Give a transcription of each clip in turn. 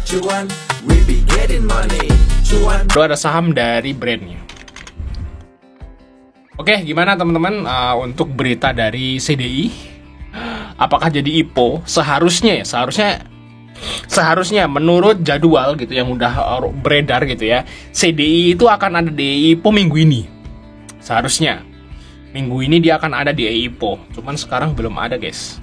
cuan, we be getting money. Cuan. Itu ada saham dari brandnya. Oke, gimana teman-teman untuk berita dari CDI? Apakah jadi IPO? Seharusnya menurut jadwal gitu yang udah beredar gitu ya, CDI itu akan ada di IPO minggu ini. Seharusnya minggu ini dia akan ada di IPO. Cuman sekarang belum ada, guys.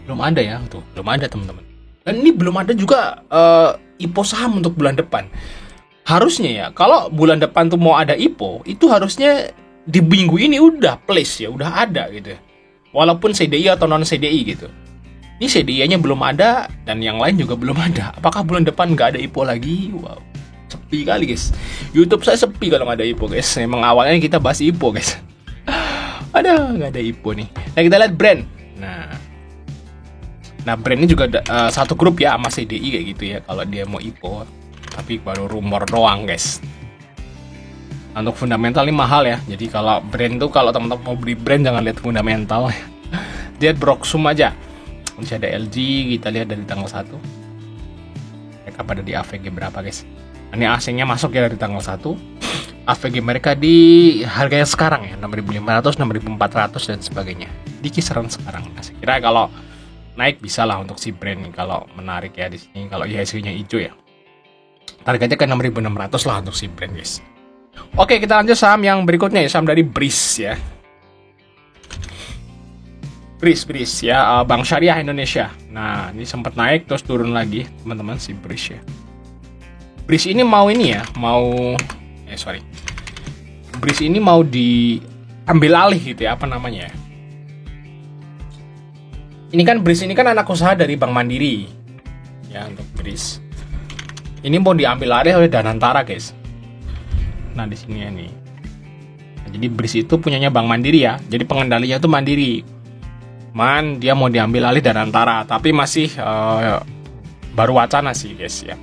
Belum ada ya, tuh, belum ada teman-teman. Dan ini belum ada juga IPO saham untuk bulan depan. Harusnya ya, kalau bulan depan tuh mau ada IPO, itu harusnya di minggu ini udah place ya, udah ada gitu. Walaupun CDI atau non CDI gitu. Ini CDI-nya belum ada dan yang lain juga belum ada. Apakah bulan depan nggak ada IPO lagi? Wow, sepi kali guys. YouTube saya sepi kalau nggak ada IPO guys. Emang awalnya kita bahas IPO guys. Ada nggak ada IPO nih. Nah kita lihat brand. Nah brand ini juga satu grup ya sama CDI kayak gitu ya. Kalau dia mau IPO. Tapi baru rumor doang guys. Untuk fundamental ini mahal ya. Jadi kalau brand tuh, kalau teman-teman mau beli brand jangan lihat fundamental. Lihat Broksum aja. Masih ada LG, kita lihat dari tanggal 1. Mereka pada di AVG berapa guys. Ini AC-nya masuk ya dari tanggal 1. AVG mereka di harganya sekarang ya, 6.500, 6.400 dan sebagainya. Di kisaran sekarang. Nah, saya kira kalau naik bisa lah untuk si brand nih, kalau menarik ya di sini. Kalau IHSG-nya hijau ya. Targetnya ke 6.600 lah untuk si brand guys. Oke, kita lanjut saham yang berikutnya ya, saham dari BRIS ya. BRIS ya, Bank Syariah Indonesia. Nah, ini sempat naik terus turun lagi, teman-teman, si BRIS ya. BRIS ini mau ini ya, BRIS ini mau diambil alih gitu ya, apa namanya ya. Ini kan BRIS ini kan anak usaha dari Bank Mandiri. Ya, untuk BRIS. Ini mau diambil alih oleh Danantara, guys. Nah, di sini ya nih. Nah, jadi BRIS itu punyanya Bank Mandiri ya. Jadi pengendalinya itu Mandiri. Dia mau diambil alih Danantara, tapi masih baru wacana sih, guys ya.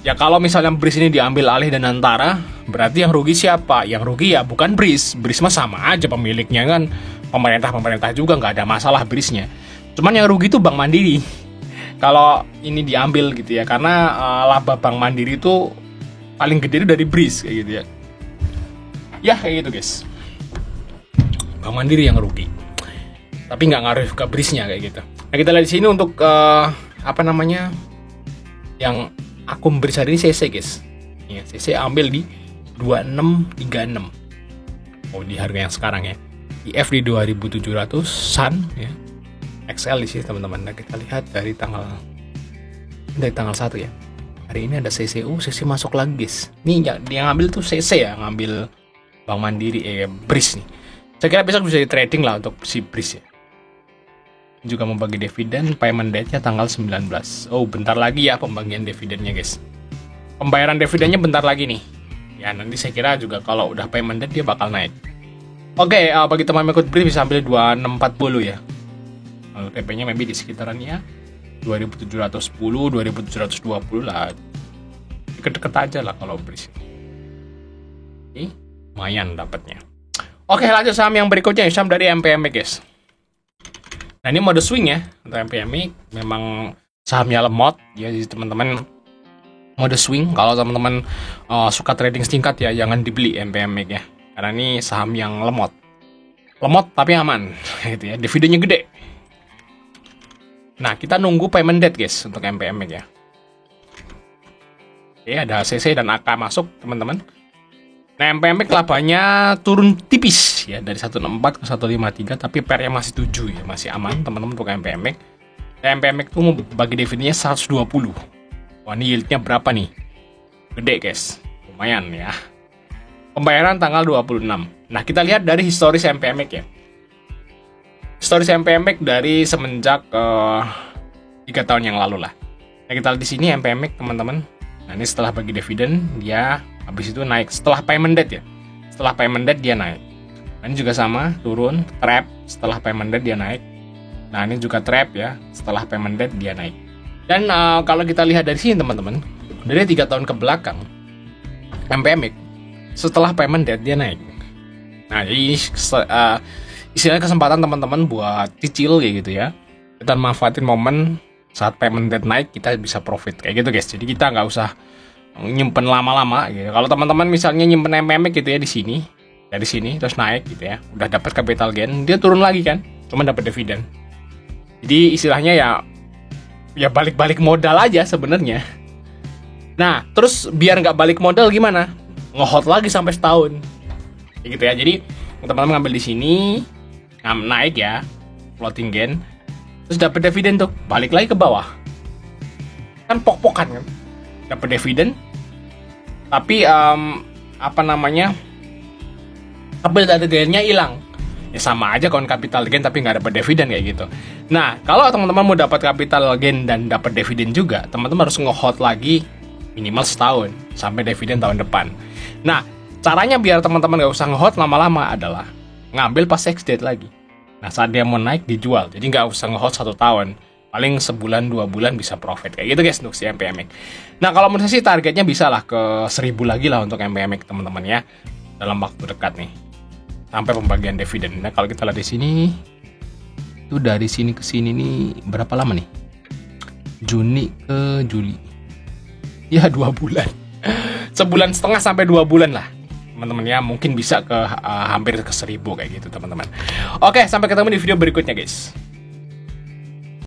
Ya kalau misalnya BRIS ini diambil alih Danantara, berarti yang rugi siapa? Yang rugi ya bukan BRIS. BRIS mah sama aja pemiliknya kan. Pemerintah juga nggak ada masalah BRIS-nya. Cuman yang rugi itu Bank Mandiri. Kalau ini diambil gitu ya, karena laba Bank Mandiri itu paling gede itu dari BRIS kayak gitu ya. Ya kayak gitu guys. Bank Mandiri yang rugi. Tapi nggak ngaruh ke BRIS-nya kayak gitu. Nah kita lihat di sini untuk yang akun BRIS hari ini CC guys. Ya, CC ambil di 2636. Oh di harga yang sekarang ya. IF di 2700, Sun ya. XL di sini teman-teman. Nah, kita lihat dari tanggal 1 ya. Hari ini ada CC masuk lagi guys. Nih yang ngambil tuh CC ya, ngambil Bank Mandiri BRIS nih. Saya kira besok bisa di trading lah untuk si BRIS ya. Juga membagi dividen, payment date-nya tanggal 19. Oh, bentar lagi ya pembagian dividennya guys. Pembayaran dividennya bentar lagi nih. Ya, nanti saya kira juga kalau udah payment date dia bakal naik. Oke, bagi teman ikut BRIS bisa ambil 2640 ya. TP-nya maybe di sekitarannya 2710, 2720 lah. Deket-deket aja lah kalau BRIS. Oke, lumayan dapatnya. Oke, lanjut saham yang berikutnya, saham dari MPMX guys. Nah, ini mode swing ya untuk MPMX. Memang sahamnya lemot ya teman-teman. Mode swing, kalau teman-teman suka trading singkat ya jangan dibeli MPMX ya. Karena ini saham yang lemot tapi aman gitu ya. Dividennya gede. Nah, kita nunggu payment date guys untuk MPMX ya. Oke, ada CC dan AK masuk teman-teman. Nah, MPMX labanya turun tipis ya dari 164 ke 153, tapi PR-nya masih 7 ya, masih aman teman-teman untuk MPMX. Nah, MPMX tuh mau bagi dividennya 120. Wah, ini yield-nya berapa nih? Gede guys, lumayan ya. Pembayaran tanggal 26. Nah, kita lihat dari historis MPMX ya. Historis MPMX dari semenjak 3 tahun yang lalu lah. Nah, kita lihat di sini MPMX teman-teman. Nah, ini setelah bagi dividen dia habis itu naik setelah payment date ya. Setelah payment date dia naik. Nah, ini juga sama, turun, trap, setelah payment date dia naik. Nah, ini juga trap ya, setelah payment date dia naik. Dan kalau kita lihat dari sini teman-teman, dari 3 tahun ke belakang MPMX setelah payment date dia naik. Nah, jadi istilahnya kesempatan teman-teman buat cicil kayak gitu ya. Kita manfaatin momen saat payment date naik, kita bisa profit kayak gitu guys. Jadi kita nggak usah nyimpen lama-lama gitu. Kalau teman-teman misalnya nyimpen MPMX gitu ya di sini, dari sini terus naik gitu ya, udah dapat capital gain, dia turun lagi kan, cuma dapat dividen. Jadi istilahnya ya balik-balik modal aja sebenarnya. Nah, terus biar nggak balik modal gimana? Nge-hold lagi sampai setahun. Kayak gitu ya. Jadi teman-teman ngambil di sini, naik ya, floating gain, terus dapat dividen tuh, balik lagi ke bawah. Kan pok-pokan kan. Dapat dividen. Tapi capital gainnya hilang. Ya sama aja kon capital gain tapi nggak dapat dividen kayak gitu. Nah, kalau teman-teman mau dapat capital gain dan dapat dividen juga, teman-teman harus nge-hold lagi minimal setahun sampai dividen tahun depan. Nah, caranya biar teman-teman nggak usah nge-hold lama-lama adalah ngambil pas ex-date lagi. Nah, saat dia mau naik dijual. Jadi nggak usah nge-hold 1 tahun. Paling sebulan 2 bulan bisa profit. Kayak gitu guys untuk si MPMX. Nah, kalau menurut saya sih targetnya bisa lah ke 1000 lagi lah untuk MPMX teman-teman ya. Dalam waktu dekat nih. Sampai pembagian dividen. Nah, kalau kita lihat di sini, itu dari sini ke sini nih berapa lama nih? Juni ke Juli. Ya 2 bulan. Sebulan setengah sampai 2 bulan lah. Teman-teman ya, mungkin bisa ke hampir ke 1000 kayak gitu teman-teman. Oke, sampai ketemu di video berikutnya guys.